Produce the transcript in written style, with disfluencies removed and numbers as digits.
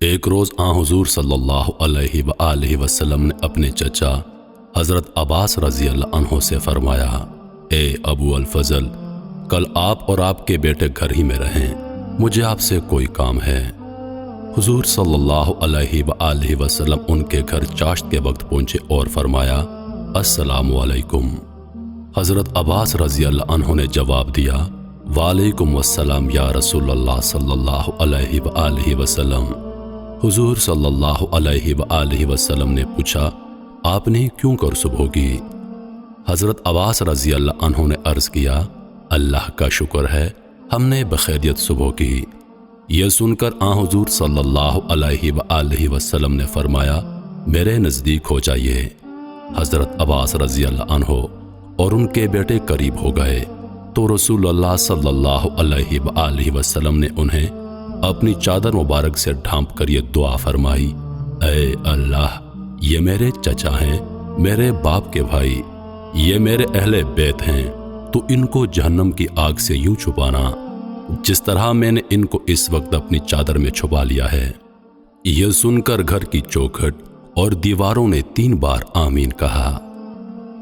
ایک روز حضور صلی اللہ علیہ وآلہ وسلم نے اپنے چچا حضرت عباس رضی اللہ عنہ سے فرمایا، اے ابو الفضل، کل آپ اور آپ کے بیٹے گھر ہی میں رہیں، مجھے آپ سے کوئی کام ہے۔ حضور صلی اللہ علیہ وآلہ وسلم ان کے گھر چاشت کے وقت پہنچے اور فرمایا، السلام علیکم۔ حضرت عباس رضی اللہ عنہ نے جواب دیا، وعلیکم السلام یا رسول اللہ صلی اللہ علیہ وآلہ وسلم۔ حضور صلی اللہ علیہ وآلہ وسلم نے پوچھا، آپ نے کیوں کر صبح کی؟ حضرت عباس رضی اللہ عنہ نے عرض کیا، اللہ کا شکر ہے ہم نے بخیریت صبح کی۔ یہ سن کر حضور صلی اللہ علیہ وآلہ وسلم نے فرمایا، میرے نزدیک ہو جائیے۔ حضرت عباس رضی اللہ عنہ اور ان کے بیٹے قریب ہو گئے تو رسول اللہ صلی اللہ علیہ وآلہ وسلم نے انہیں اپنی چادر مبارک سے ڈھانپ کر یہ دعا فرمائی، اے اللہ، یہ میرے چچا ہیں، میرے باپ کے بھائی، یہ میرے اہل بیت ہیں، تو ان کو جہنم کی آگ سے یوں چھپانا جس طرح میں نے ان کو اس وقت اپنی چادر میں چھپا لیا ہے۔ یہ سن کر گھر کی چوکھٹ اور دیواروں نے 3 بار آمین کہا۔